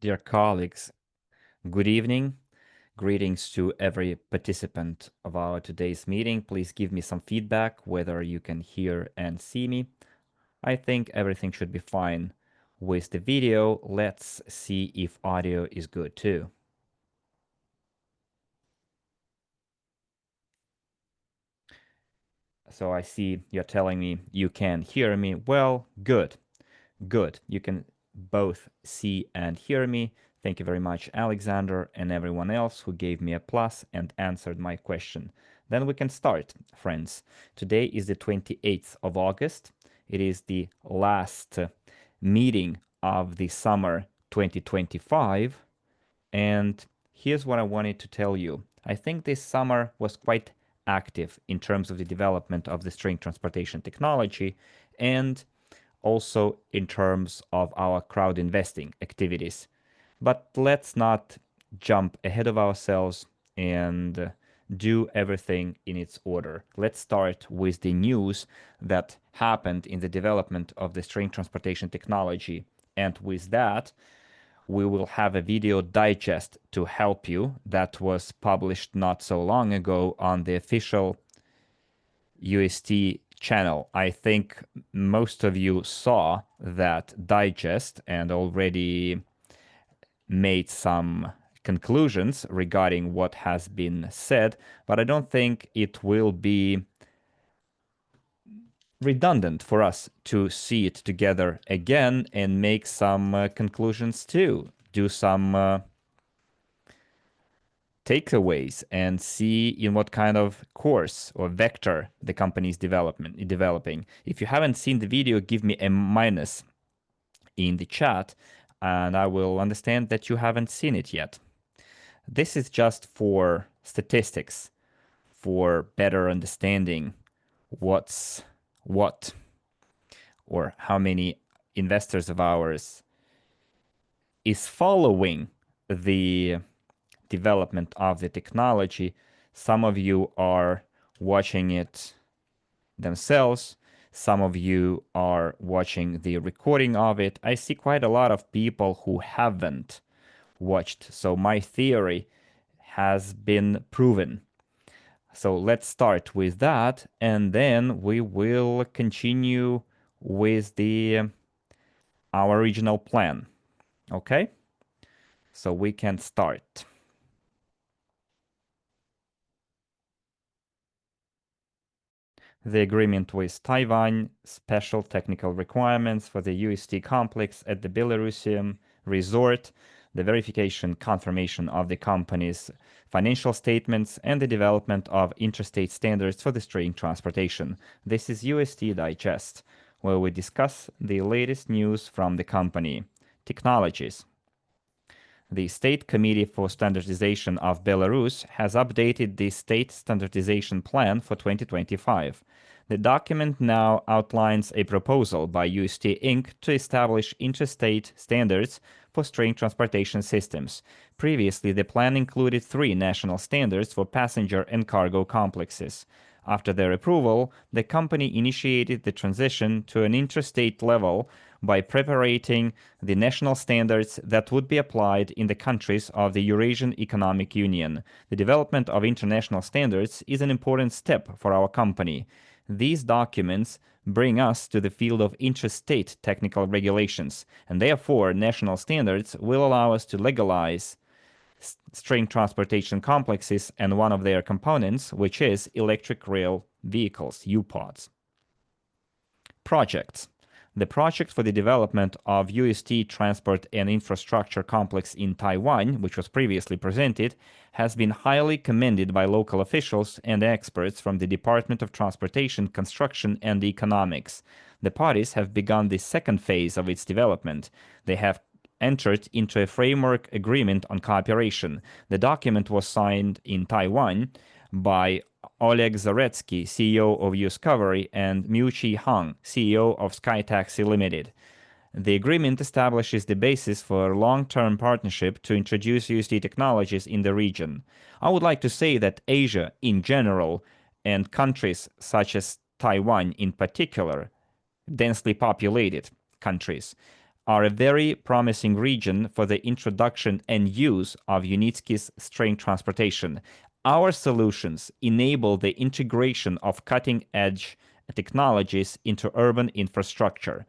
Dear colleagues, good evening. Greetings to every participant of our today's meeting. Please give me some feedback whether you can hear and see me. I think everything should be fine with the video. Let's see if audio is good too. So I see you're telling me you can hear me. Well, good. Good. You can both see and hear me. Thank you very much, Alexander, and everyone else who gave me a plus and answered my question. Then we can start, friends. Today is the 28th of August. It is the last meeting of the summer 2025. And here's what I wanted to tell you. I think this summer was quite active in terms of the development of the string transportation technology and also in terms of our crowd investing activities. But let's not jump ahead of ourselves and do everything in its order. Let's start with the news that happened in the development of the string transportation technology. And with that, we will have a video digest to help you that was published not so long ago on the official UST channel. I think most of you saw that digest and already made some conclusions regarding what has been said, but I don't think it will be redundant for us to see it together again and make some conclusions too, do some takeaways and see in what kind of course or vector the company is developing. If you haven't seen the video, give me a minus in the chat and I will understand that you haven't seen it yet. This is just for statistics, for better understanding what's what or how many investors of ours is following the development of the technology. Some of you are watching it themselves. Some of you are watching the recording of it. I see quite a lot of people who haven't watched. So my theory has been proven. So let's start with that, and then we will continue with our original plan. Okay? So we can start. The agreement with Taiwan, special technical requirements for the UST complex at the Belarusian resort, the verification confirmation of the company's financial statements, and the development of interstate standards for the string transportation. This is UST Digest, where we discuss the latest news from the company. Technologies. The State Committee for Standardization of Belarus has updated the State Standardization Plan for 2025. The document now outlines a proposal by UST Inc. to establish interstate standards for string transportation systems. Previously, the plan included 3 national standards for passenger and cargo complexes. After their approval, the company initiated the transition to an interstate level by preparing the national standards that would be applied in the countries of the Eurasian Economic Union. The development of international standards is an important step for our company. These documents bring us to the field of interstate technical regulations, and therefore national standards will allow us to legalize string transportation complexes and one of their components, which is electric rail vehicles, UPODs. Projects. The project for the development of UST Transport and Infrastructure Complex in Taiwan, which was previously presented, has been highly commended by local officials and experts from the Department of Transportation, Construction, and Economics. The parties have begun the second phase of its development. They have entered into a framework agreement on cooperation. The document was signed in Taiwan by Oleg Zaretsky, CEO of Uscovery, and Miu-Chi Hang, CEO of SkyTaxi Limited. The agreement establishes the basis for a long-term partnership to introduce UST technologies in the region. I would like to say that Asia in general, and countries such as Taiwan in particular, densely populated countries, are a very promising region for the introduction and use of Unitsky's string transportation. Our solutions enable the integration of cutting-edge technologies into urban infrastructure,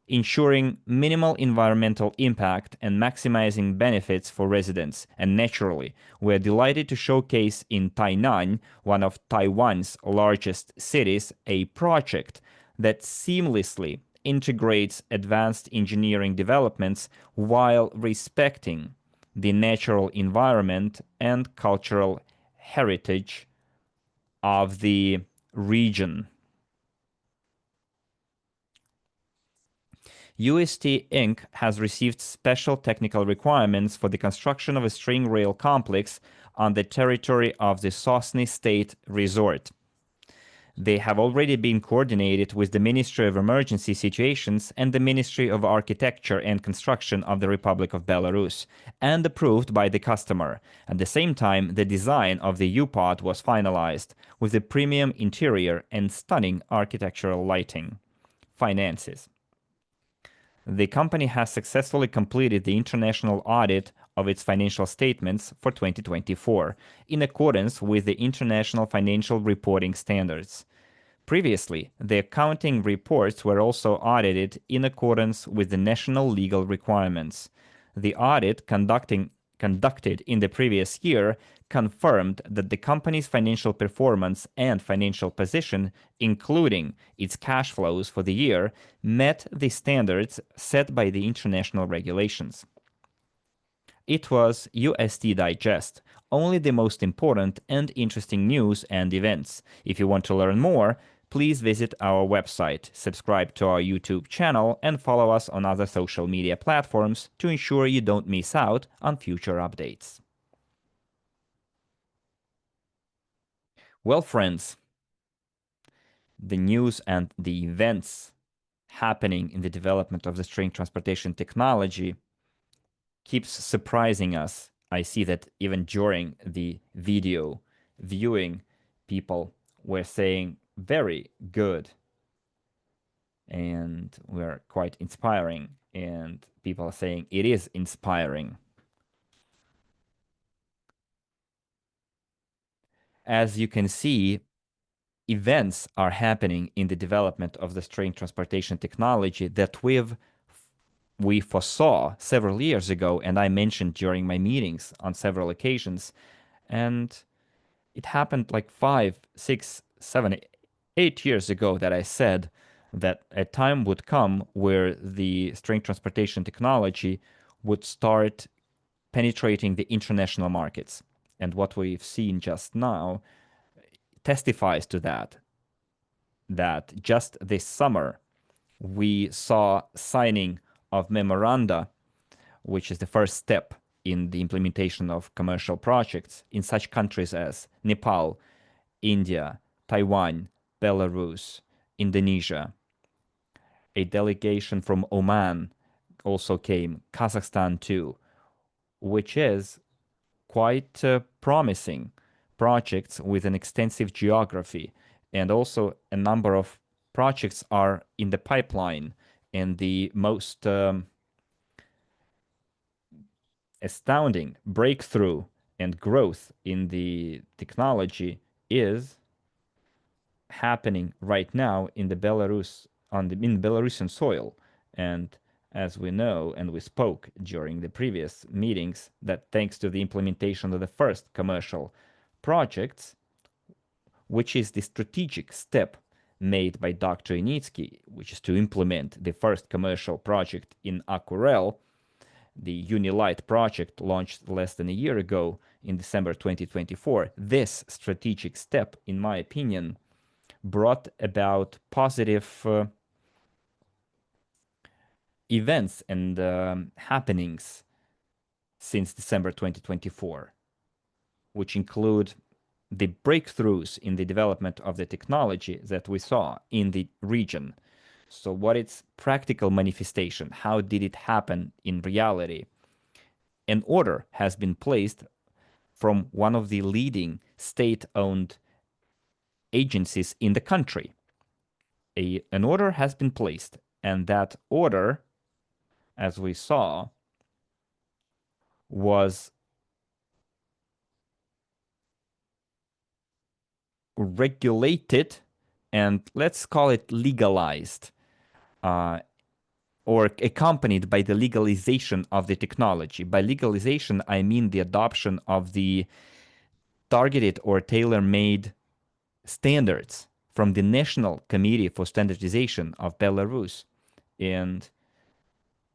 ensuring minimal environmental impact and maximizing benefits for residents. And naturally, we're delighted to showcase in Tainan, one of Taiwan's largest cities, a project that seamlessly integrates advanced engineering developments while respecting the natural environment and cultural heritage of the region. UST Inc. has received special technical requirements for the construction of a string rail complex on the territory of the Sosny State Resort. They have already been coordinated with the Ministry of Emergency Situations and the Ministry of Architecture and Construction of the Republic of Belarus, and approved by the customer. At the same time, the design of the U-Pod was finalized, with a premium interior and stunning architectural lighting. Finances. The company has successfully completed the international audit of its financial statements for 2024, in accordance with the International Financial Reporting Standards. Previously, the accounting reports were also audited in accordance with the national legal requirements. The audit conducted in the previous year confirmed that the company's financial performance and financial position, including its cash flows for the year, met the standards set by the international regulations. It was UST Digest, only the most important and interesting news and events. If you want to learn more, please visit our website, subscribe to our YouTube channel, and follow us on other social media platforms to ensure you don't miss out on future updates. Well, friends, the news and the events happening in the development of the string transportation technology keeps surprising us. I see that even during the video viewing, people were saying very good and were quite inspiring, and people are saying it is inspiring. As you can see, events are happening in the development of the string transportation technology that we foresaw several years ago, and I mentioned during my meetings on several occasions. And it happened like 5, 6, 7, 8 years ago that I said that a time would come where the string transportation technology would start penetrating the international markets. And what we've seen just now testifies to that just this summer we saw signing of memoranda, which is the first step in the implementation of commercial projects in such countries as Nepal, India, Taiwan, Belarus, Indonesia. A delegation from Oman also came, Kazakhstan too, which is quite promising projects with an extensive geography. And also a number of projects are in the pipeline, and the most astounding breakthrough and growth in the technology is happening right now in the in Belarusian soil. And as we know, and we spoke during the previous meetings, that thanks to the implementation of the first commercial projects, which is the strategic step made by Dr. Unitsky, which is to implement the first commercial project in Akurel, the Unilight project launched less than a year ago in December 2024. This strategic step, in my opinion, brought about positive events and happenings since December 2024, which include the breakthroughs in the development of the technology that we saw in the region. So what its practical manifestation? How did it happen in reality? An order has been placed from one of the leading state-owned agencies in the country. An order has been placed, and that order as we saw, was regulated and let's call it legalized, uh, or accompanied by the legalization of the technology. By legalization, I mean the adoption of the targeted or tailor-made standards from the National Committee for Standardization of Belarus. And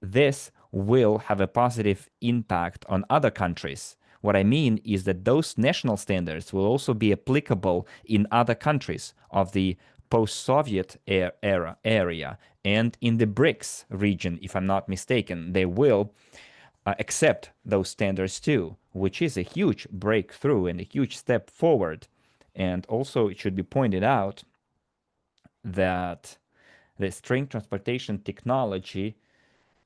this will have a positive impact on other countries. What I mean is that those national standards will also be applicable in other countries of the post-Soviet area and in the BRICS region, if I'm not mistaken. They will accept those standards too, which is a huge breakthrough and a huge step forward. And also, it should be pointed out that the string transportation technology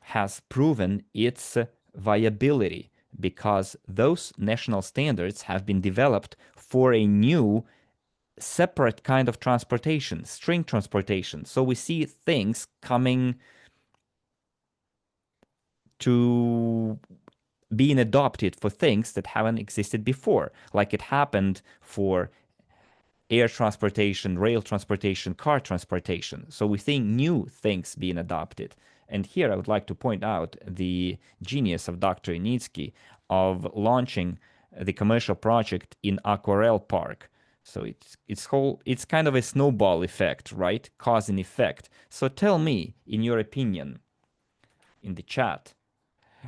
has proven its viability because those national standards have been developed for a new separate kind of transportation, string transportation. So we see things coming to being adopted for things that haven't existed before, like it happened for air transportation, rail transportation, car transportation. So we see new things being adopted. And here I would like to point out the genius of Dr. Unitsky of launching the commercial project in Aquarel Park. So it's kind of a snowball effect, right? Cause and effect. So tell me, in your opinion, in the chat,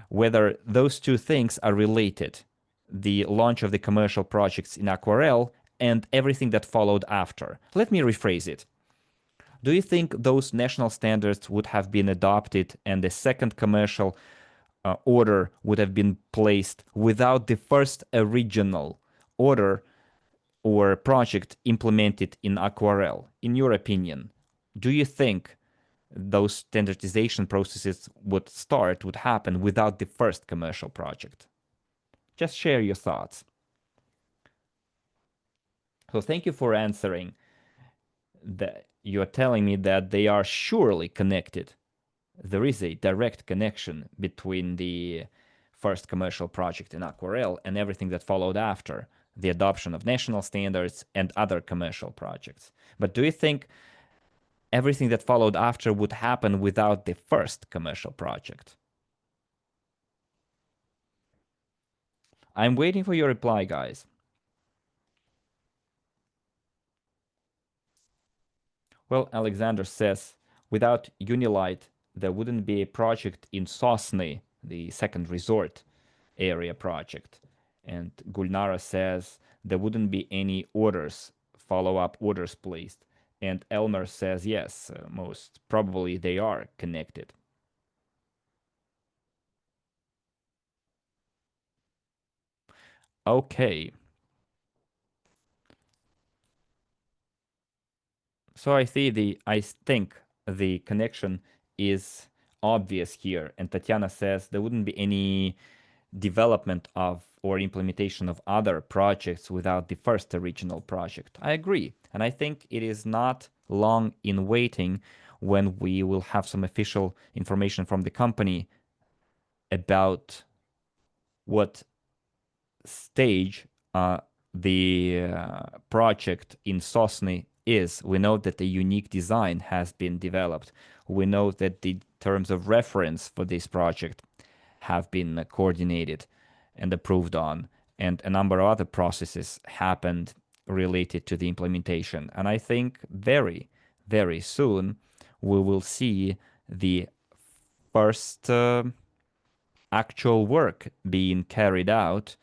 whether those two things are related, the launch of the commercial projects in Aquarel and everything that followed after. Let me rephrase it. Do you think those national standards would have been adopted and the second commercial order would have been placed without the first original order or project implemented in Aquarel? In your opinion, do you think those standardization processes would happen without the first commercial project? Just share your thoughts. So thank you for answering. That you're telling me that they are surely connected. There is a direct connection between the first commercial project in Aquarel and everything that followed after, the adoption of national standards and other commercial projects. But do you think everything that followed after would happen without the first commercial project? I'm waiting for your reply, guys. Well, Alexander says, without Unilight, there wouldn't be a project in Sosny, the second resort area project. And Gulnara says there wouldn't be any orders, follow-up orders placed. And Elmer says, yes, most probably they are connected. Okay. So I think the connection is obvious here. And Tatiana says there wouldn't be any development of or implementation of other projects without the first original project. I agree. And I think it is not long in waiting when we will have some official information from the company about what stage the project in Sosny is. We know that a unique design has been developed. We know that the terms of reference for this project have been coordinated and approved on, and a number of other processes happened related to the implementation. And I think very, very soon we will see the first actual work being carried out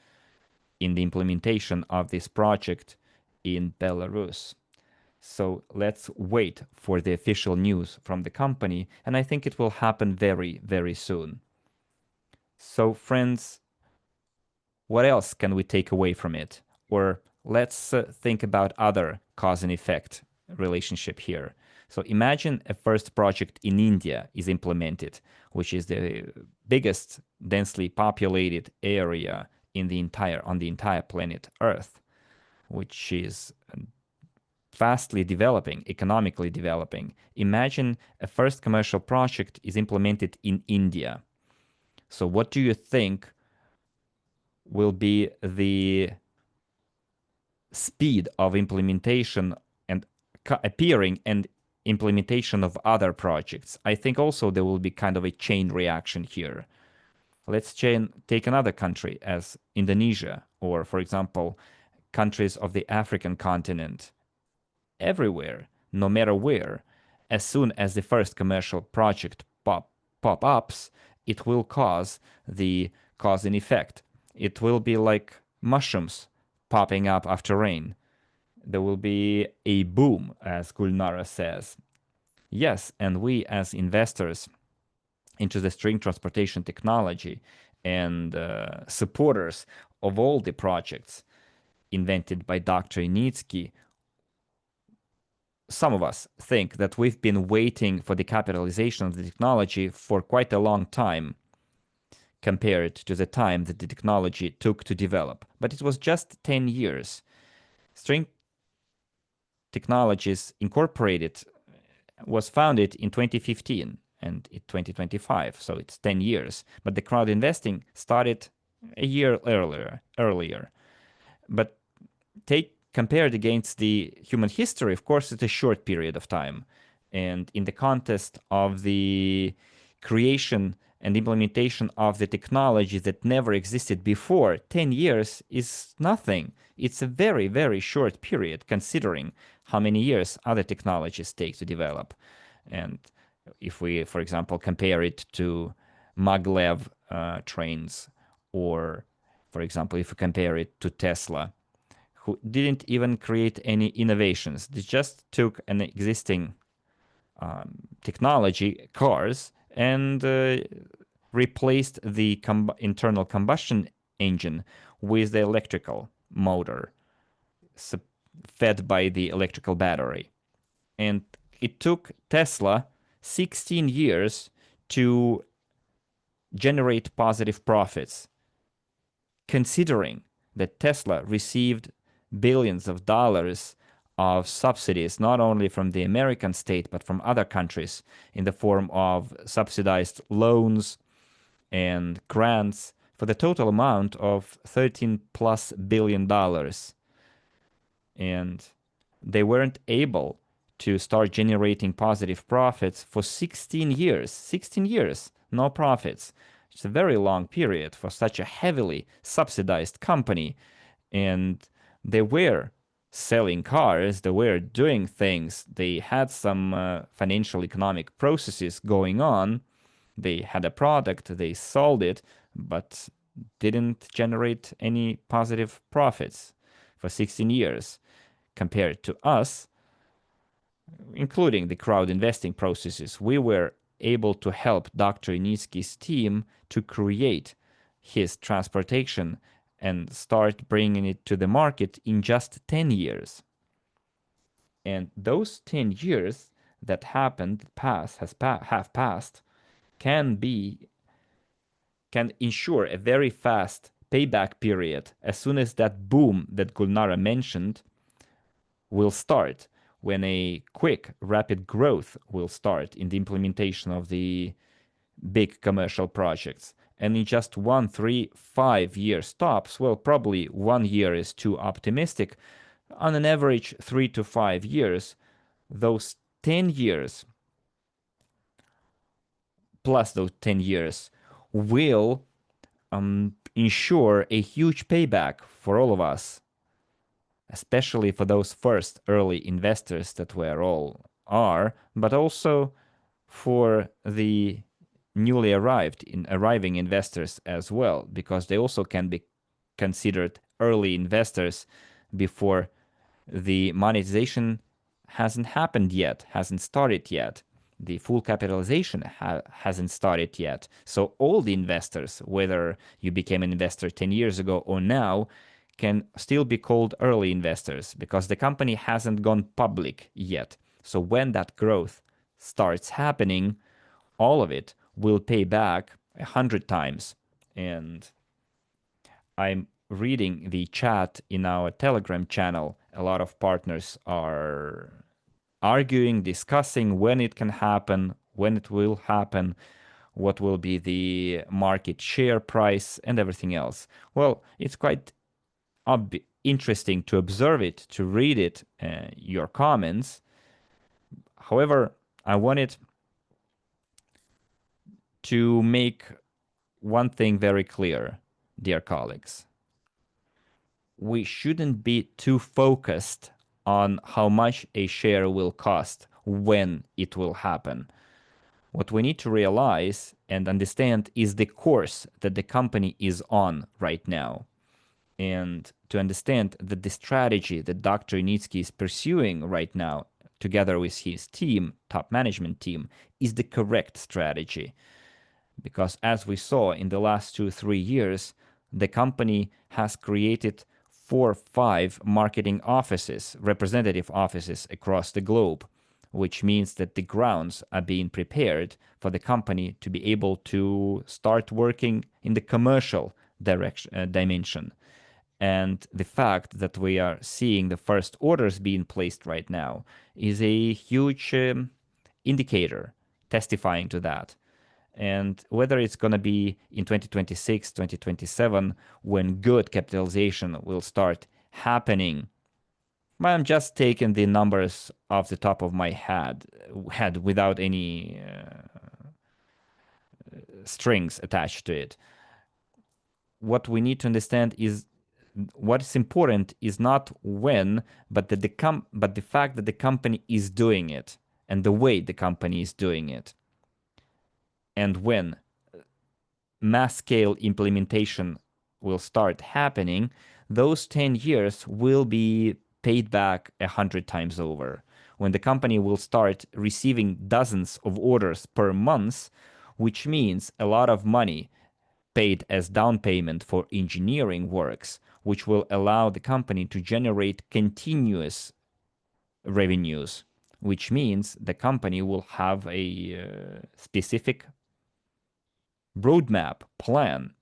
in the implementation of this project in Belarus. So let's wait for the official news from the company, and I think it will happen very, very soon. So friends, what else can we take away from it? Or let's think about other cause and effect relationship here. So imagine a first project in India is implemented, which is the biggest densely populated area on the entire planet Earth, which is fastly developing, economically developing. Imagine a first commercial project is implemented in India. So what do you think will be the speed of implementation and appearing and implementation of other projects? I think also there will be kind of a chain reaction here. Let's take another country as Indonesia, or for example, countries of the African continent. Everywhere, no matter where, as soon as the first commercial project pop ups, it will cause the cause and effect. It will be like mushrooms popping up after rain. There will be a boom, as Gulnara says. Yes, and we as investors into the string transportation technology and supporters of all the projects invented by Dr. Unitsky, some of us think that we've been waiting for the capitalization of the technology for quite a long time compared to the time that the technology took to develop. But it was just 10 years. String Technologies Incorporated was founded in 2015 and in 2025, so it's 10 years. But the crowd investing started a year earlier. But compared against the human history, of course, it's a short period of time. And in the context of the creation and implementation of the technology that never existed before, 10 years is nothing. It's a very, very short period considering how many years other technologies take to develop. And if we, for example, compare it to maglev trains, or, for example, if we compare it to Tesla, who didn't even create any innovations. They just took an existing technology, cars, and replaced the internal combustion engine with the electrical motor fed by the electrical battery. And it took Tesla 16 years to generate positive profits, considering that Tesla received billions of dollars of subsidies, not only from the American state, but from other countries in the form of subsidized loans and grants for the total amount of $13+ billion. And they weren't able to start generating positive profits for 16 years. 16 years, no profits. It's a very long period for such a heavily subsidized company. And they were selling cars, they were doing things, they had some financial economic processes going on, they had a product, they sold it, but didn't generate any positive profits for 16 years. Compared to us, including the crowd investing processes, we were able to help Dr. Unitsky's team to create his transportation and start bringing it to the market in just 10 years. And those 10 years that have passed, can ensure a very fast payback period as soon as that boom that Gulnara mentioned will start, when a quick, rapid growth will start in the implementation of the big commercial projects. And in just 1, 3, 5 year stops, well, probably 1 year is too optimistic. On an average, 3 to 5 years, those 10 years plus those 10 years will ensure a huge payback for all of us, especially for those first early investors that we all are, but also for the newly arriving investors as well, because they also can be considered early investors before the monetization hasn't happened yet, hasn't started yet. The full capitalization hasn't started yet. So all the investors, whether you became an investor 10 years ago or now, can still be called early investors because the company hasn't gone public yet. So when that growth starts happening, all of it will pay back 100 times. And I'm reading the chat in our Telegram channel. A lot of partners are arguing, discussing when it can happen, when it will happen, what will be the market share price, and everything else. Well, it's quite interesting to observe it, to read it, your comments. However, I wanted to make one thing very clear, dear colleagues. We shouldn't be too focused on how much a share will cost when it will happen. What we need to realize and understand is the course that the company is on right now. And to understand that the strategy that Dr. Unitsky is pursuing right now, together with his team, top management team, is the correct strategy. Because as we saw in the last 2-3 years, the company has created 4-5 marketing offices, representative offices across the globe, which means that the grounds are being prepared for the company to be able to start working in the commercial dimension. And the fact that we are seeing the first orders being placed right now is a huge indicator testifying to that. And whether it's going to be in 2026, 2027, when good capitalization will start happening, I'm just taking the numbers off the top of my head without any strings attached to it. What we need to understand is what is important is not when, but the fact that the company is doing it and the way the company is doing it. And when mass scale implementation will start happening, those 10 years will be paid back 100 times over. When the company will start receiving dozens of orders per month, which means a lot of money paid as down payment for engineering works, which will allow the company to generate continuous revenues, which means the company will have a specific roadmap plan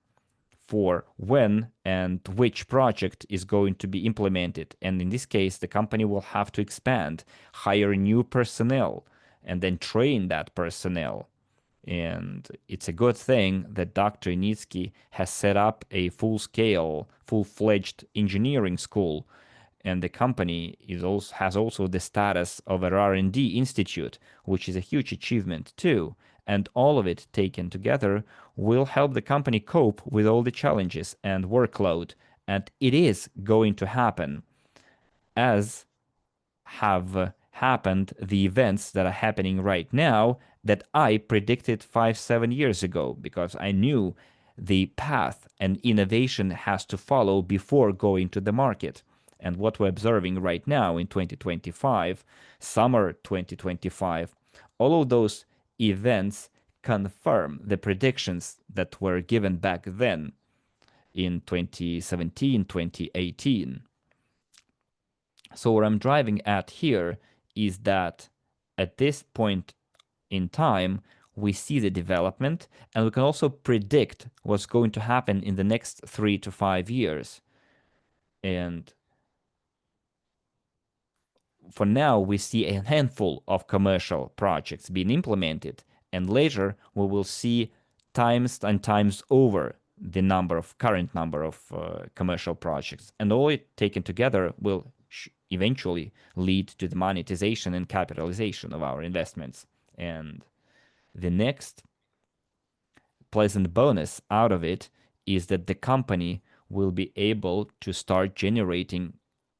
for when and which project is going to be implemented. And in this case, the company will have to expand, hire new personnel, and then train that personnel. And it's a good thing that Dr. Unitsky has set up a full-scale, full-fledged engineering school, and the company has also the status of an R&D institute, which is a huge achievement too. And all of it taken together will help the company cope with all the challenges and workload. And it is going to happen, as have happened the events that are happening right now that I predicted 5-7 years ago, because I knew the path and innovation has to follow before going to the market. And what we're observing right now in 2025, summer 2025, all of those events confirm the predictions that were given back then in 2017, 2018. So what I'm driving at here is that at this point in time, we see the development, and we can also predict what's going to happen in the next 3 to 5 years. And for now, we see a handful of commercial projects being implemented, and later we will see times and times over the current number of commercial projects. And all it taken together will eventually lead to the monetization and capitalization of our investments. And the next pleasant bonus out of it is that the company will be able to start generating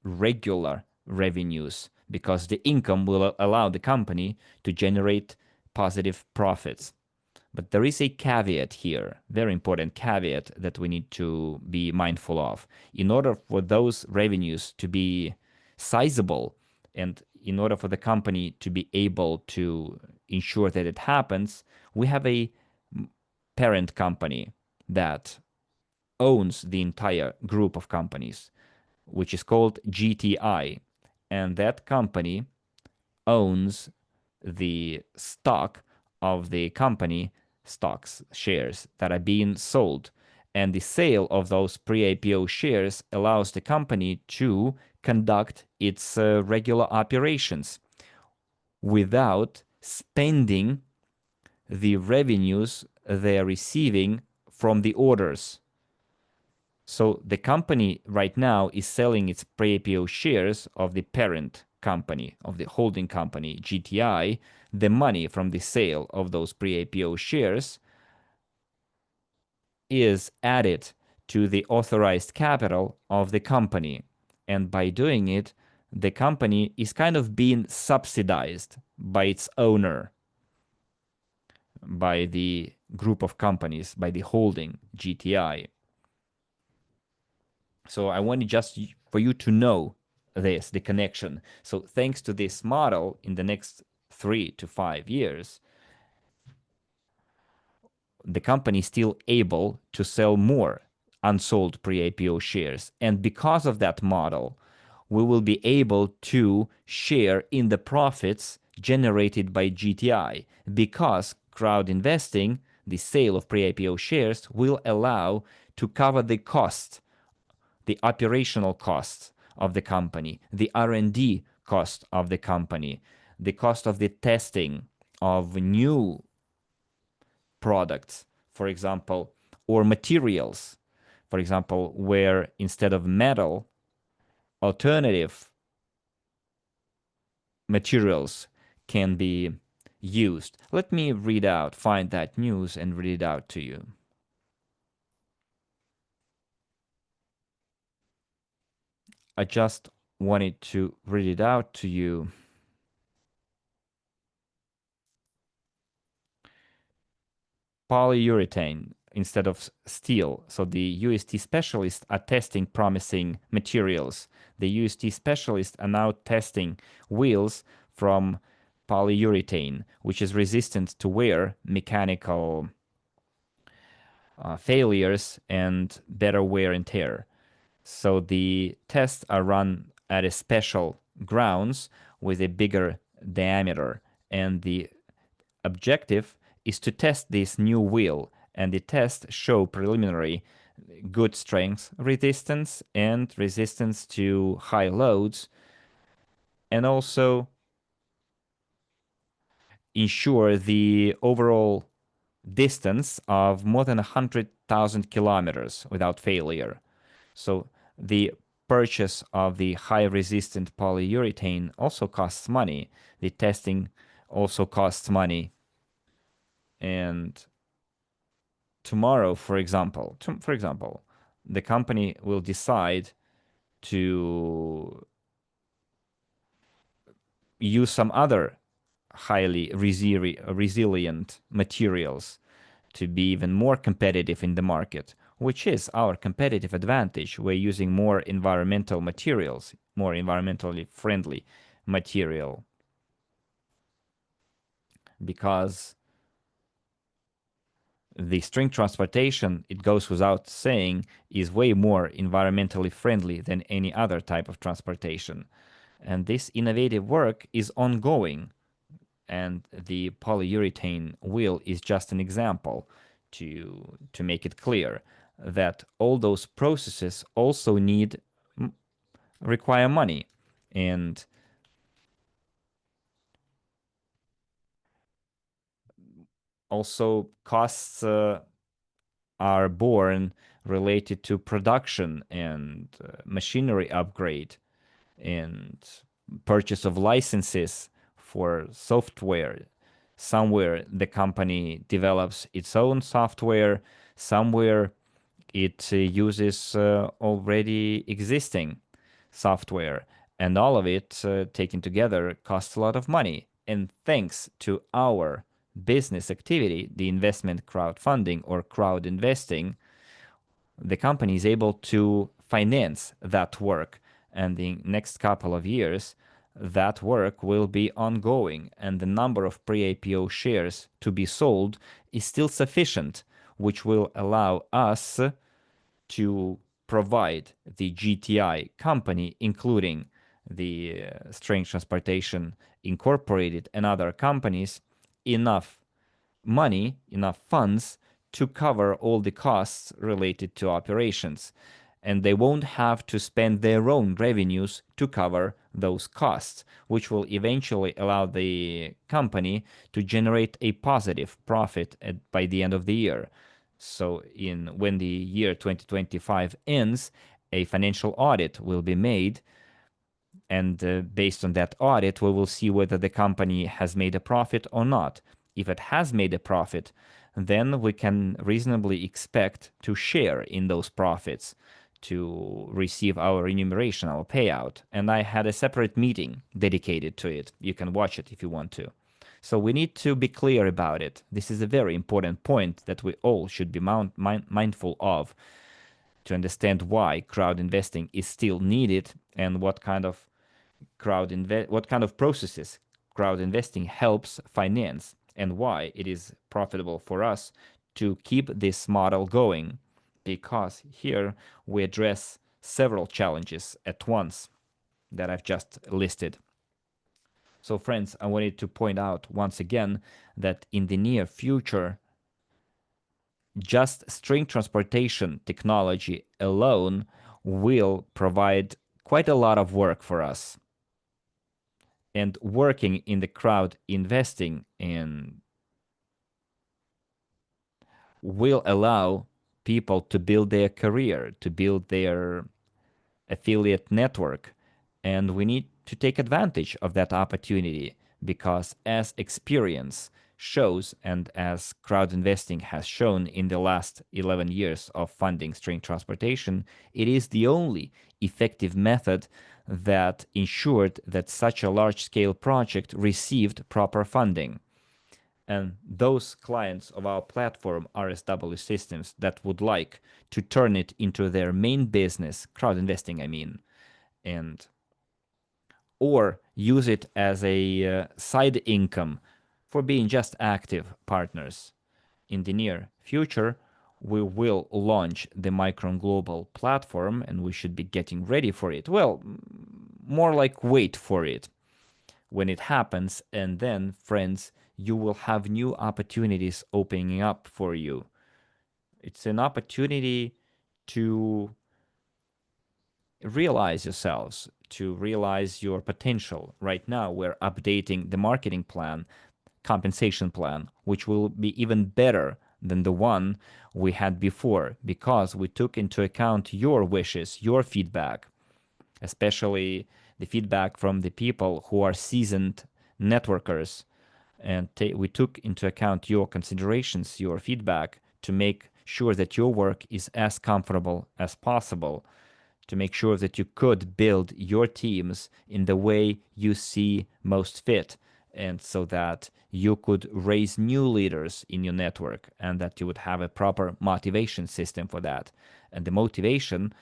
regular revenues, because the income will allow the company to generate positive profits. But there is a caveat here, very important caveat that we need to be mindful of. In order for those revenues to be sizable, and in order for the company to be able to ensure that it happens, we have a parent company that owns the entire group of companies, which is called GTI. And that company owns the stock of the company, stocks, shares that are being sold. And the sale of those pre-IPO shares allows the company to conduct its regular operations without spending the revenues they are receiving from the orders. So the company right now is selling its pre-IPO shares of the parent company, of the holding company, GTI. The money from the sale of those pre-IPO shares is added to the authorized capital of the company. And by doing it, the company is kind of being subsidized by its owner, by the group of companies, by the holding GTI. So I wanted just for you to know this, the connection. So thanks to this model, in the next 3 to 5 years, the company is still able to sell more unsold pre-IPO shares. And because of that model, we will be able to share in the profits generated by GTI, because crowd investing, the sale of pre-IPO shares, will allow to cover the cost, the operational costs of the company, the R&D cost of the company, the cost of the testing of new products, for example, or materials, for example, where instead of metal, alternative materials can be used. Let me find that news and read it out to you. I just wanted to read it out to you. Polyurethane instead of steel. So the UST specialists are testing promising materials. The UST specialists are now testing wheels from polyurethane, which is resistant to wear, mechanical failures, and better wear and tear. So the tests are run at a special grounds with a bigger diameter, and the objective is to test this new wheel, and the tests show preliminary good strength resistance and resistance to high loads, and also ensure the overall distance of more than 100,000 kilometers without failure. So the purchase of the high resistant polyurethane also costs money. The testing also costs money. And tomorrow, for example, the company will decide to use some other highly resilient materials to be even more competitive in the market, which is our competitive advantage. We're using more environmental materials, more environmentally friendly material, because the string transportation, it goes without saying, is way more environmentally friendly than any other type of transportation. And this innovative work is ongoing. And the polyurethane wheel is just an example to make it clear that all those processes also require money. And also costs are born related to production and machinery upgrade and purchase of licenses for software. Somewhere the company develops its own software, somewhere it uses already existing software, and all of it taken together costs a lot of money. And thanks to our business activity, the investment crowdfunding or crowd investing, the company is able to finance that work. And the next couple of years, that work will be ongoing, and the number of pre-IPO shares to be sold is still sufficient, which will allow us to provide the GTI company, including the Strange Transportation Incorporated and other companies, enough money, enough funds to cover all the costs related to operations. and they won't have to spend their own revenues to cover those costs, which will eventually allow the company to generate a positive profit by the end of the year. So when the year 2025 ends, a financial audit will be made, and based on that audit, we will see whether the company has made a profit or not. If it has made a profit, then we can reasonably expect to share in those profits to receive our remuneration, our payout. And I had a separate meeting dedicated to it. You can watch it if you want to. So we need to be clear about it. This is a very important point that we all should be mindful of to understand why crowd investing is still needed and what kind of processes crowd investing helps finance, and why it is profitable for us to keep this model going, because here we address several challenges at once that I've just listed. So friends, I wanted to point out once again that in the near future, just string transportation technology alone will provide quite a lot of work for us. And working in the crowd investing and will allow people to build their career, to build their affiliate network. And we need to take advantage of that opportunity, because as experience shows, and as crowd investing has shown in the last 11 years of funding string transportation, it is the only effective method that ensured that such a large-scale project received proper funding. And those clients of our platform, RSW Systems, that would like to turn it into their main business, crowd investing, I mean, and or use it as a side income for being just active partners. In the near future, we will launch the Micron Global platform, and we should be getting ready for it. Well, more like wait for it when it happens, and then, friends, you will have new opportunities opening up for you. It's an opportunity to realize yourselves, to realize your potential. Right now, we're updating the marketing plan, compensation plan, which will be even better than the one we had before, because we took into account your wishes, your feedback, especially the feedback from the people who are seasoned networkers. And we took into account your considerations, your feedback, to make sure that your work is as comfortable as possible, to make sure that you could build your teams in the way you see most fit, and so that you could raise new leaders in your network, and that you would have a proper motivation system for that. And the motivation,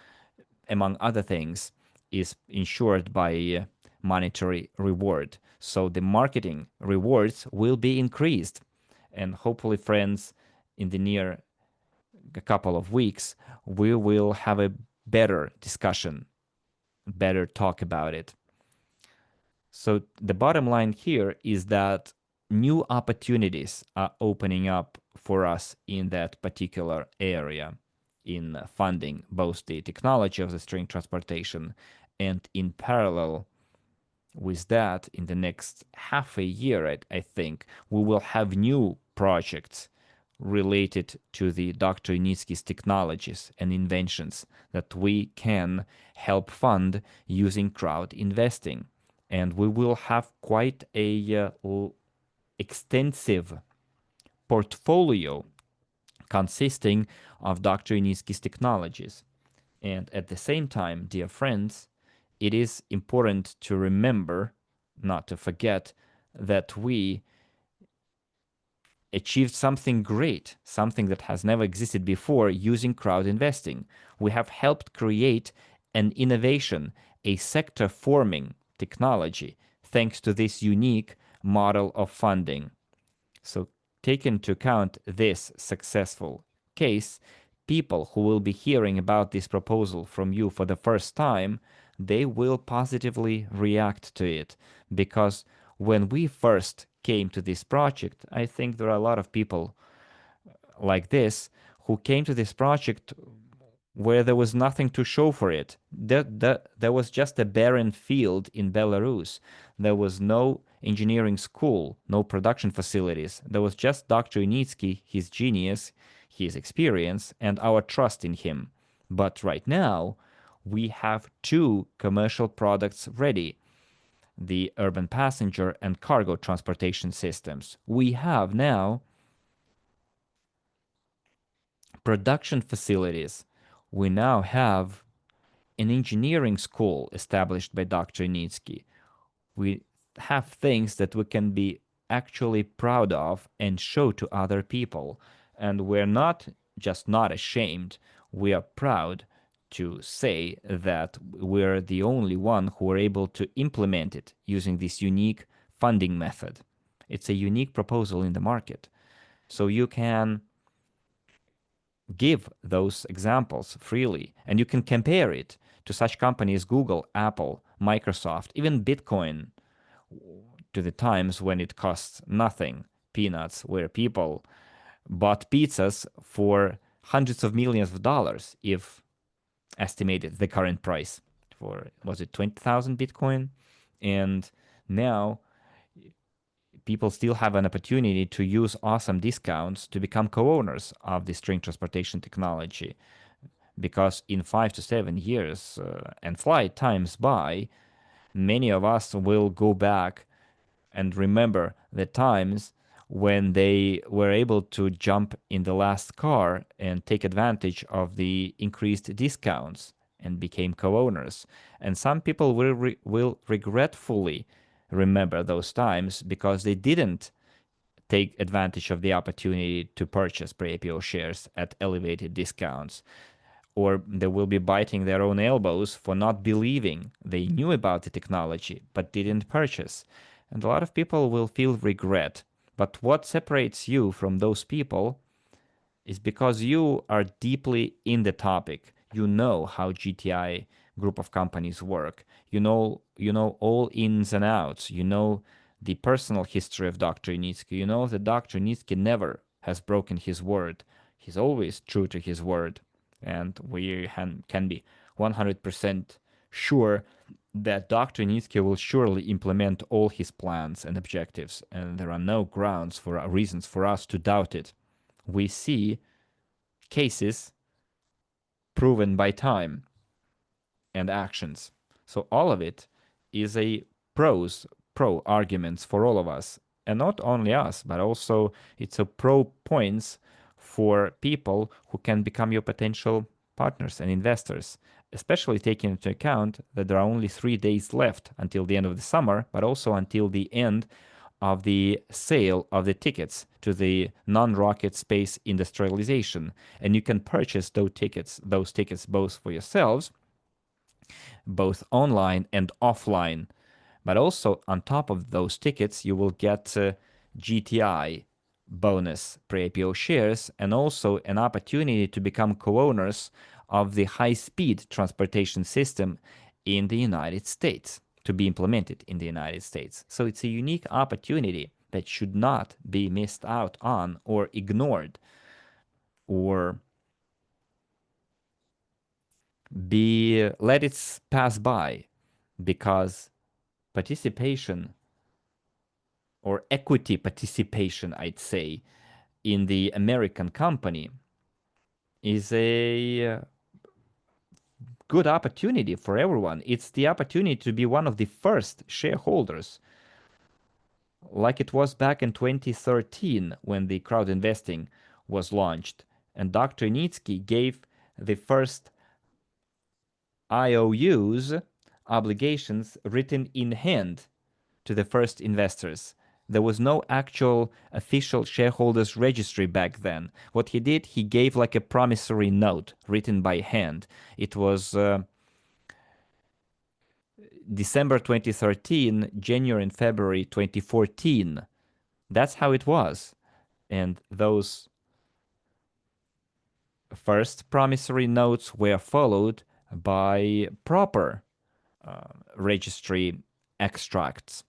among other things, is ensured by monetary reward. So the marketing rewards will be increased. And hopefully, friends, in the near a couple of weeks, we will have a better discussion, better talk about it. So the bottom line here is that new opportunities are opening up for us in that particular area, in funding both the technology of the string transportation, and in parallel with that, in the next half a year, I think, we will have new projects related to the Dr. Unitsky's technologies and inventions that we can help fund using crowd investing. And we will have quite a extensive portfolio consisting of Dr. Unitsky's technologies. And at the same time, dear friends, it is important to remember, not to forget, that we achieved something great, something that has never existed before using crowd investing. We have helped create an innovation, a sector-forming technology, thanks to this unique model of funding. So take into account this successful case. People who will be hearing about this proposal from you for the first time, they will positively react to it, because when we first came to this project, I think there are a lot of people like this who came to this project where there was nothing to show for it. There was just a barren field in Belarus. There was no engineering school, no production facilities. There was just Dr. Unitsky, his genius, his experience, and our trust in him. But right now, we have two commercial products ready: the urban passenger and cargo transportation systems. We have now production facilities. We now have an engineering school established by Dr. Unitsky. We have things that we can be actually proud of and show to other people. And we're not just not ashamed, we are proud to say that we're the only one who are able to implement it using this unique funding method. It's a unique proposal in the market. So you can give those examples freely, and you can compare it to such companies: Google, Apple, Microsoft, even Bitcoin, to the times when it costs nothing, peanuts, where people bought pizzas for hundreds of millions of dollars, if estimated the current price for, was it 20,000 Bitcoin? And now people still have an opportunity to use awesome discounts to become co-owners of the string transportation technology, because in 5 to 7 years and flight times by, many of us will go back and remember the times when they were able to jump in the last car and take advantage of the increased discounts and became co-owners. And some people will regretfully remember those times because they didn't take advantage of the opportunity to purchase pre-IPO shares at elevated discounts, or they will be biting their own elbows for not believing they knew about the technology but didn't purchase. And a lot of people will feel regret. But what separates you from those people is because you are deeply in the topic. You know how GTI group of companies work. You know all ins and outs. You know the personal history of Dr. Unitsky. You know that Dr. Unitsky never has broken his word. He's always true to his word. And we can be 100% sure that Dr. Unitsky will surely implement all his plans and objectives, and there are no grounds for reasons for us to doubt it. We see cases proven by time and actions. So all of it is a pro arguments for all of us, and not only us, but also it's a pro points for people who can become your potential partners and investors, especially taking into account that there are only 3 days left until the end of the summer, but also until the end of the sale of the tickets to the non-rocket space industrialization. And you can purchase those tickets both for yourselves, both online and offline. But also on top of those tickets, you will get GTI bonus pre-IPO shares, and also an opportunity to become co-owners of the high-speed transportation system in the United States, to be implemented in the United States. So it's a unique opportunity that should not be missed out on or ignored, or be let it pass by, because participation, or equity participation, I'd say, in the American company is a good opportunity for everyone. It's the opportunity to be one of the first shareholders, like it was back in 2013 when the crowd investing was launched. And Dr. Unitsky gave the first IOUs, obligations written in hand, to the first investors. There was no actual official shareholders registry back then. What he did, he gave like a promissory note written by hand. It was December 2013, January and February 2014. That's how it was. And those first promissory notes were followed by proper registry extracts,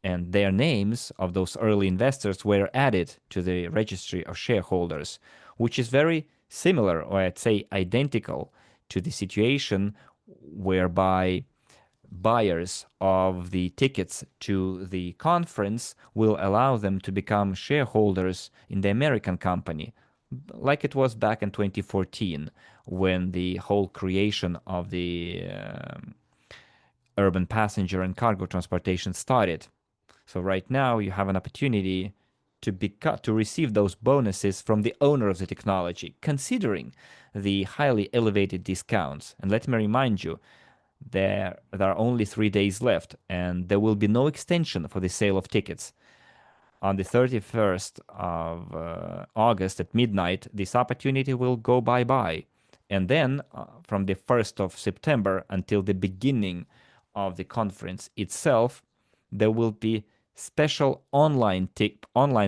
and their names of those early investors were added to the registry of shareholders, which is very similar, or I'd say identical, to the situation whereby buyers of the tickets to the conference will allow them to become shareholders in the American company, like it was back in 2014 when the whole creation of the urban passenger and cargo transportation started. So right now you have an opportunity to receive those bonuses from the owner of the technology, considering the highly elevated discounts. And let me remind you, there are only 3 days left, and there will be no extension for the sale of tickets. On the 31st of August at midnight, this opportunity will go bye-bye. And then from the 1st of September until the beginning of the conference itself, there will be special online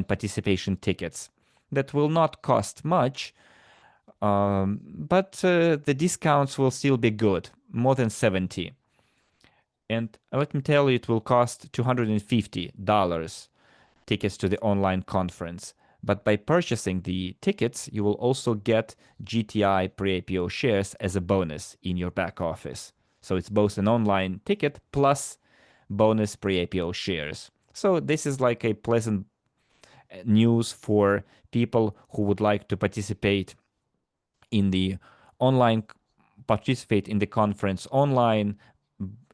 participation tickets that will not cost much, but the discounts will still be good, more than 70. And let me tell you, it will cost $250 tickets to the online conference. But by purchasing the tickets, you will also get GTI pre-IPO shares as a bonus in your back office. So it's both an online ticket plus bonus pre-IPO shares. So this is like a pleasant news for people who would like to in the online participate in the conference online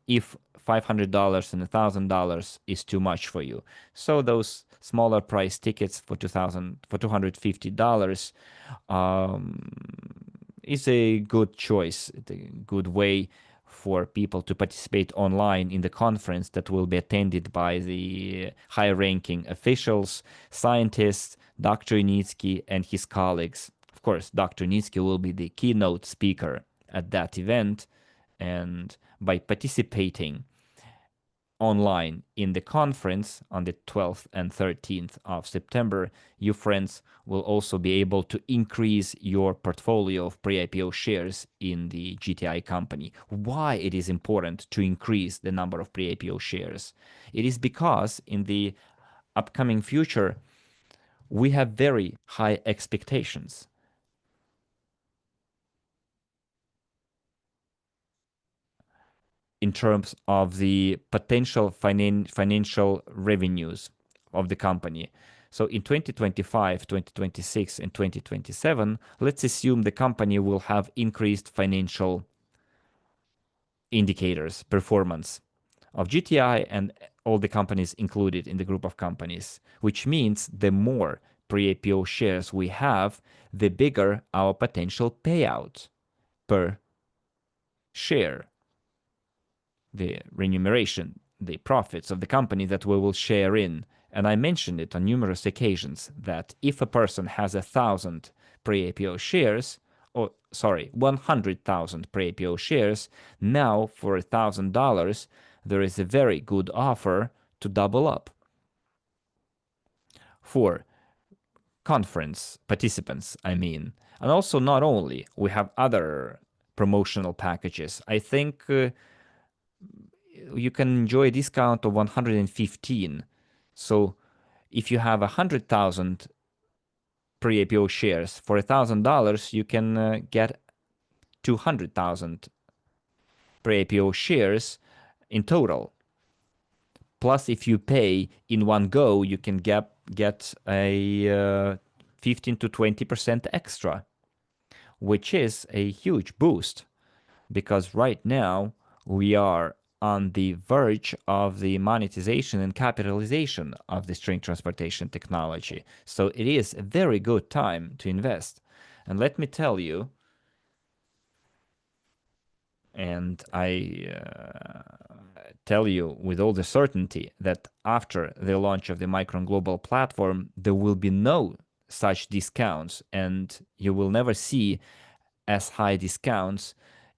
if $500 and $1,000 is too much for you. So those smaller price tickets for $250 is a good choice, a good way for people to participate online in the conference that will be attended by the high-ranking officials, scientists, Dr. Unitsky and his colleagues. Of course, Dr. Unitsky will be the keynote speaker at that event, and by participating online in the conference on the 12th and 13th of September, you friends will also be able to increase your portfolio of pre-IPO shares in the GTI company. Why it is important to increase the number of pre-IPO shares? It is because in the upcoming future, we have very high expectations in terms of the potential financial revenues of the company. So in 2025, 2026, and 2027, let's assume the company will have increased financial indicators, performance of GTI and all the companies included in the group of companies, which means the more pre-IPO shares we have, the bigger our potential payout per share, the remuneration, the profits of the company that we will share in. And I mentioned it on numerous occasions that if a person has 1,000 pre-IPO shares, or sorry, 100,000 pre-IPO shares, now for $1,000, there is a very good offer to double up. For conference participants, I mean. And also, not only, we have other promotional packages. I think you can enjoy a discount of 115. So if you have 100,000 pre-IPO shares for $1,000, you can get 200,000 pre-IPO shares in total. Plus, if you pay in one go, you can get a 15 to 20% extra, which is a huge boost because right now we are on the verge of the monetization and capitalization of the string transportation technology. So it is a very good time to invest. And let me tell you, and I tell you with all the certainty that after the launch of the Micron Global platform, there will be no such discounts, and you will never see as high discounts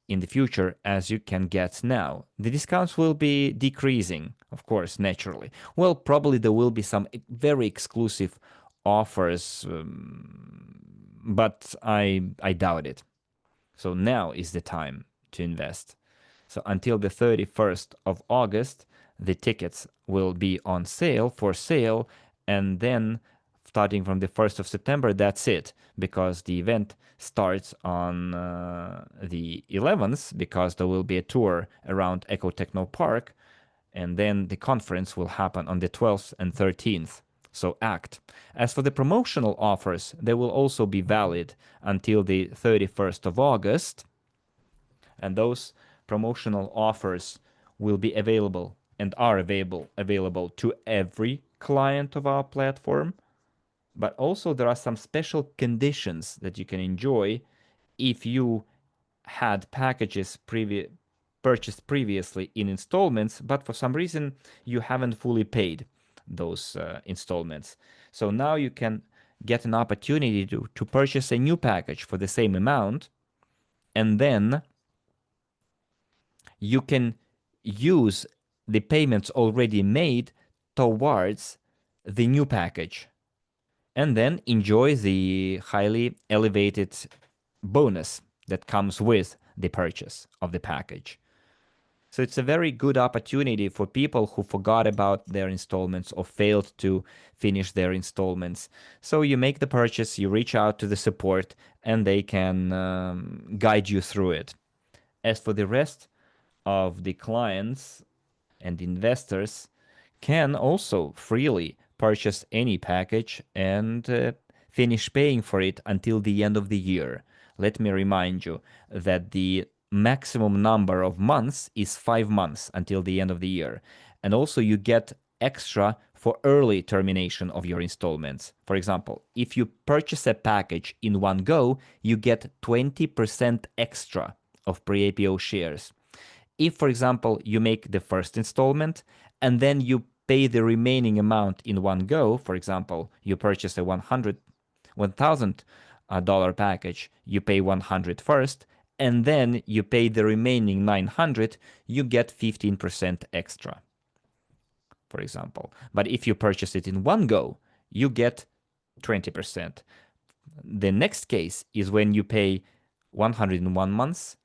in the future as you can get now. The discounts will be decreasing, of course, naturally. Well, probably there will be some very exclusive offers, but I doubt it. So now is the time to invest. So until the 31st of August, the tickets will be on sale, for sale, and then starting from the 1st of September, that's it, because the event starts on the 11th, because there will be a tour around Eco Techno Park, and then the conference will happen on the 12th and 13th. So act. As for the promotional offers, they will also be valid until the 31st of August, and those promotional offers will be available and are available to every client of our platform. But also there are some special conditions that you can enjoy if you had packages purchased previously in installments, but for some reason you haven't fully paid those installments. So now you can get an opportunity to purchase a new package for the same amount, and then you can use the payments already made towards the new package, and then enjoy the highly elevated bonus that comes with the purchase of the package. So it's a very good opportunity for people who forgot about their installments or failed to finish their installments. So you make the purchase, you reach out to the support, and they can guide you through it. As for the rest of the clients and investors, can also freely purchase any package and finish paying for it until the end of the year. Let me remind you that the maximum number of months is 5 months until the end of the year. And also you get extra for early termination of your installments. For example, if you purchase a package in one go, you get 20% extra of pre-IPO shares. If, for example, you make the first installment and then you pay the remaining amount in one go, for example, you purchase a $1,000 package, you pay 100 first, and then you pay the remaining 900, you get 15% extra, for example. But if you purchase it in one go, you get 20%. The next case is when you pay 101 months,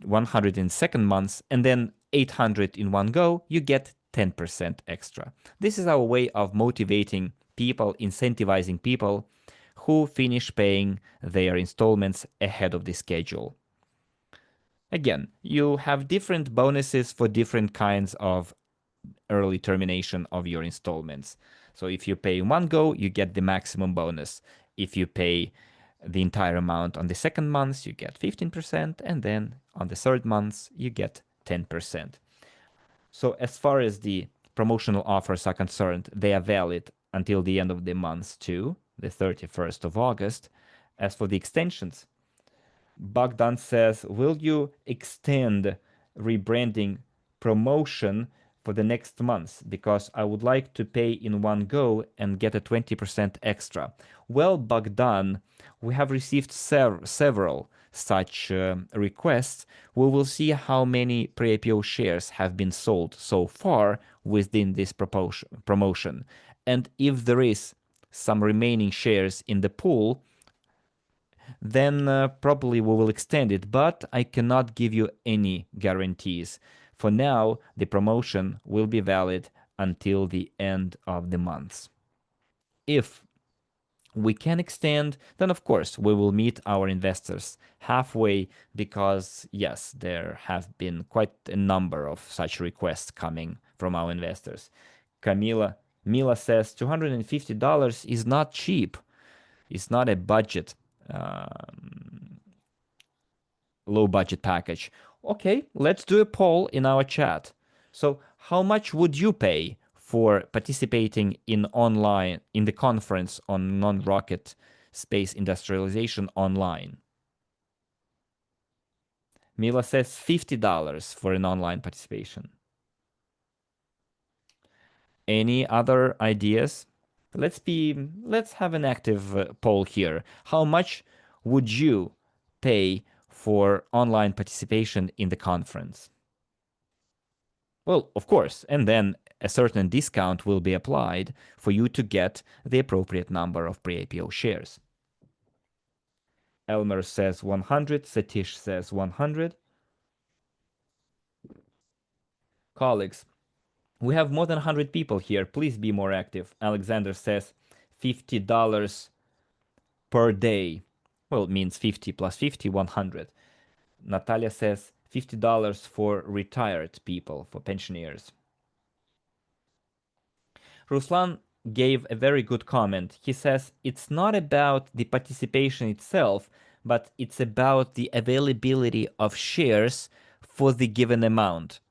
100 in second months, and then 800 in one go, you get 10% extra. This is our way of motivating people, incentivizing people who finish paying their installments ahead of the schedule. Again, you have different bonuses for different kinds of early termination of your installments. So if you pay in one go, you get the maximum bonus. If you pay the entire amount on the second month, you get 15%, and then on the third month, you get 10%. So as far as the promotional offers are concerned, they are valid until the end of the month too, the 31st of August. As for the extensions, Bogdan says, will you extend rebranding promotion for the next month? Because I would like to pay in one go and get a 20% extra. Well, Bogdan, we have received several such requests. We will see how many pre-IPO shares have been sold so far within this promotion. And if there is some remaining shares in the pool, then probably we will extend it, but I cannot give you any guarantees. For now, the promotion will be valid until the end of the month. If we can extend, then of course we will meet our investors halfway, because yes, there have been quite a number of such requests coming from our investors. Mila says $250 is not cheap. It's not a budget, low budget package. Okay, let's do a poll in our chat. So how much would you pay for participating in the conference on non-rocket space industrialization online? Mila says $50 for an online participation. Any other ideas? Let's have an active poll here. How much would you pay for online participation in the conference? Well, of course, and then a certain discount will be applied for you to get the appropriate number of pre-IPO shares. Elmer says 100, Satish says 100. Colleagues, we have more than 100 people here. Please be more active. Alexander says $50 per day. Well, it means 50 plus 50, 100. Natalia says $50 for retired people, for pensioners. Ruslan gave a very good comment. He says it's not about the participation itself, but it's about the availability of shares for the given amount.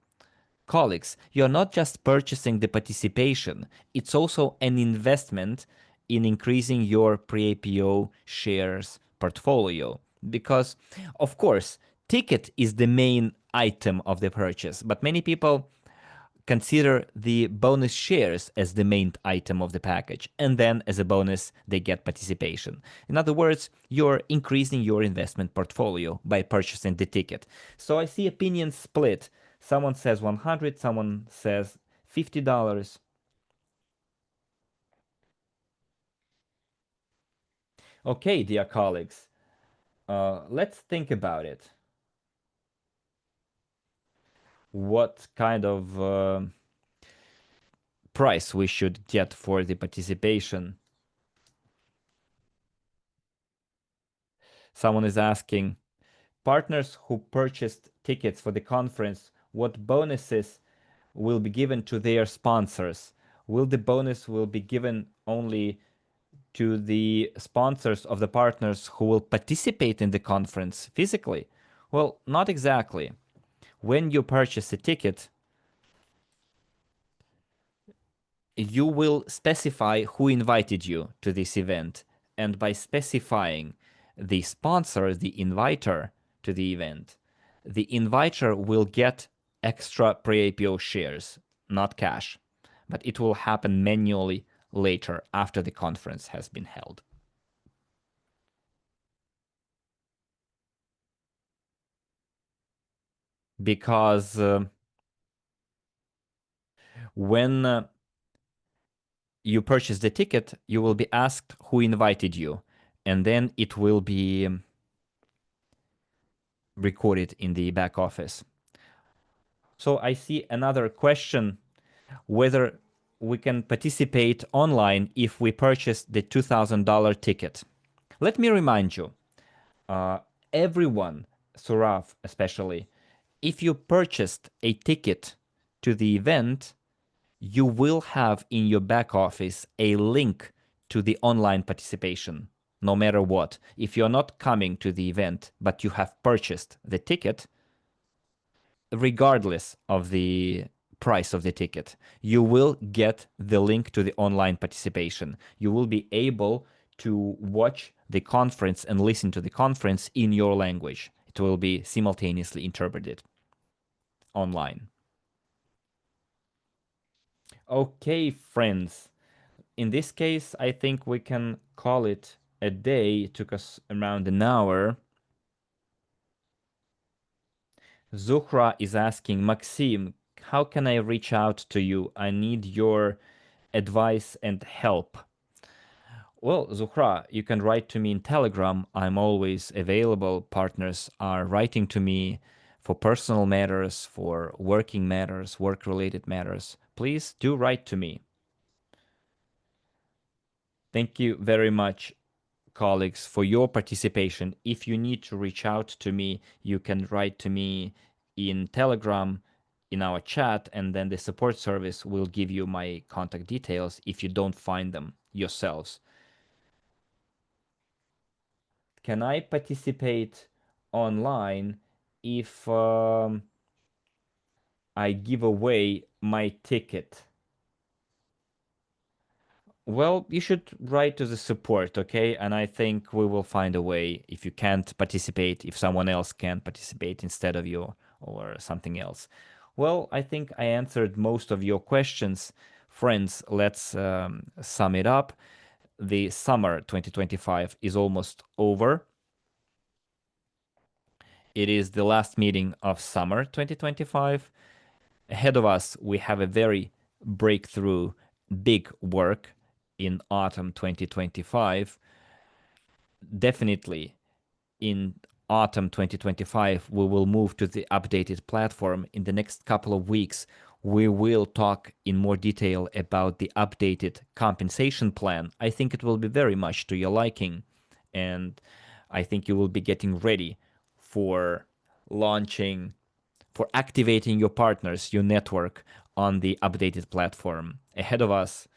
Colleagues, you're not just purchasing the participation, it's also an investment in increasing your pre-IPO shares portfolio. Because, of course, ticket is the main item of the purchase, but many people consider the bonus shares as the main item of the package, and then as a bonus they get participation. In other words, you're increasing your investment portfolio by purchasing the ticket. So I see opinions split. Someone says 100, someone says $50. Okay, dear colleagues, let's think about it. What kind of price we should get for the participation? Someone is asking, partners who purchased tickets for the conference, what bonuses will be given to their sponsors? Will the bonus will be given only to the sponsors of the partners who will participate in the conference physically? Well, not exactly. When you purchase a ticket, you will specify who invited you to this event. And by specifying the sponsor, the inviter to the event, the inviter will get extra pre-IPO shares, not cash. But it will happen manually later after the conference has been held. Because when you purchase the ticket, you will be asked who invited you, and then it will be recorded in the back office. So I see another question, whether we can participate online if we purchase the $2,000 ticket. Let me remind you, everyone, Surav especially, if you purchased a ticket to the event, you will have in your back office a link to the online participation, no matter what. If you're not coming to the event, but you have purchased the ticket, regardless of the price of the ticket, you will get the link to the online participation. You will be able to watch the conference and listen to the conference in your language. It will be simultaneously interpreted online. Okay, friends. In this case, I think we can call it a day. It took us around an hour. Zuhra is asking, Maxim, how can I reach out to you? I need your advice and help. Well, Zuhra, you can write to me in Telegram. I'm always available. Partners are writing to me for personal matters, for working matters, work-related matters. Please do write to me. Thank you very much, colleagues, for your participation. If you need to reach out to me, you can write to me in Telegram in our chat, and then the support service will give you my contact details if you don't find them yourselves. Can I participate online if I give away my ticket? Well, you should write to the support, okay? And I think we will find a way if you can't participate, if someone else can participate instead of you or something else. Well, I think I answered most of your questions. Friends, let's sum it up. The summer 2025 is almost over. It is the last meeting of summer 2025. Ahead of us, we have a very breakthrough, big work in autumn 2025. Definitely in autumn 2025, we will move to the updated platform. In the next couple of weeks, We will talk in more detail about the updated compensation plan. I think it will be very much to your liking, and I think you will be getting ready for launching, for activating your partners, your network on the updated platform. Ahead of us,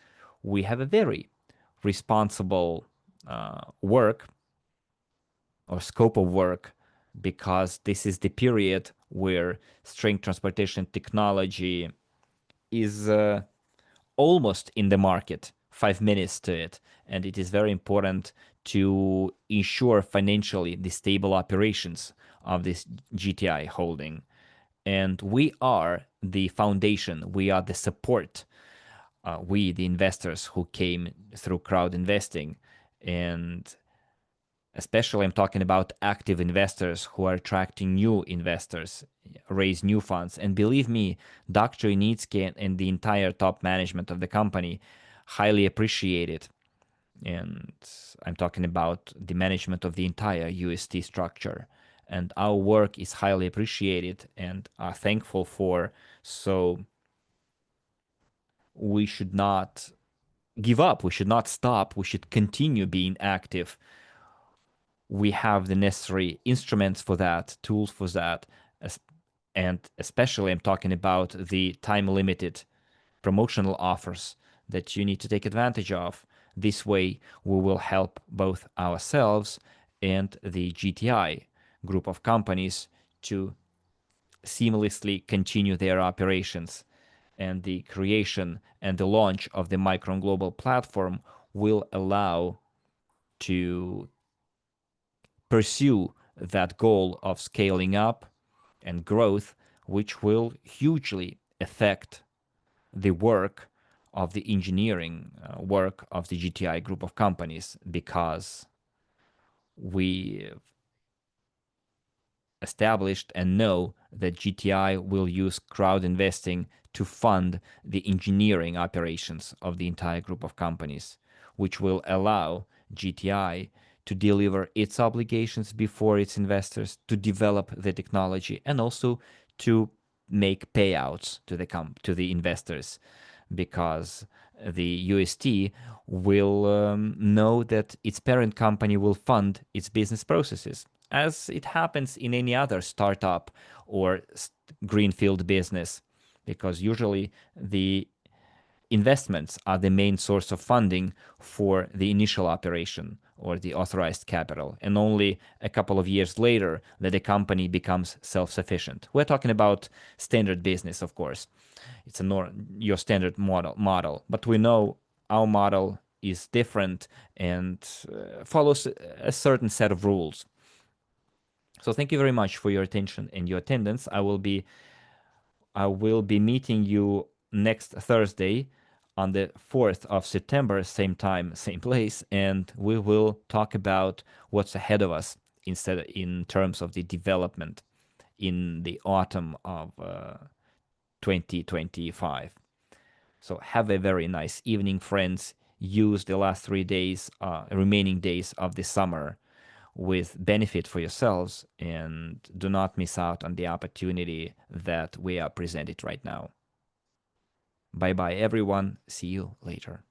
we have a very responsible work or scope of work, because this is the period where string transportation technology is almost in the market, 5 minutes to it. And it is very important to ensure financially the stable operations of this GTI holding. And we are the foundation, we are the support, we, the investors who came through crowd investing. And especially I'm talking about active investors who are attracting new investors, raise new funds. And believe me, Dr. Unitsky and the entire top management of the company highly appreciate it. And I'm talking about the management of the entire UST structure. And our work is highly appreciated and are thankful for. So we should not give up. We should not stop. We should continue being active. We have the necessary instruments for that, tools for that, and especially I'm talking about the time-limited promotional offers that you need to take advantage of. This way, we will help both ourselves and the GTI group of companies to seamlessly continue their operations. And the creation and the launch of the Micron Global platform will allow to pursue that goal of scaling up and growth, which will hugely affect the work of the engineering work of the GTI group of companies, because we established and know that GTI will use crowd investing to fund the engineering operations of the entire group of companies, which will allow GTI to deliver its obligations before its investors, to develop the technology, and also to make payouts to the investors, because the UST will know that its parent company will fund its business processes, as it happens in any other startup or greenfield business, because usually the investments are the main source of funding for the initial operation or the authorized capital, and only a couple of years later that the company becomes self-sufficient. We're talking about standard business, of course. It's your standard model, but we know our model is different and follows a certain set of rules. So thank you very much for your attention and your attendance. I will be meeting you next Thursday on the 4th of September, same time, same place, and we will talk about what's ahead of us in terms of the development in the autumn of 2025. So have a very nice evening, friends. Use the last 3 days, remaining days of the summer with benefit for yourselves, and do not miss out on the opportunity that we are presented right now. Bye bye, everyone. See you later.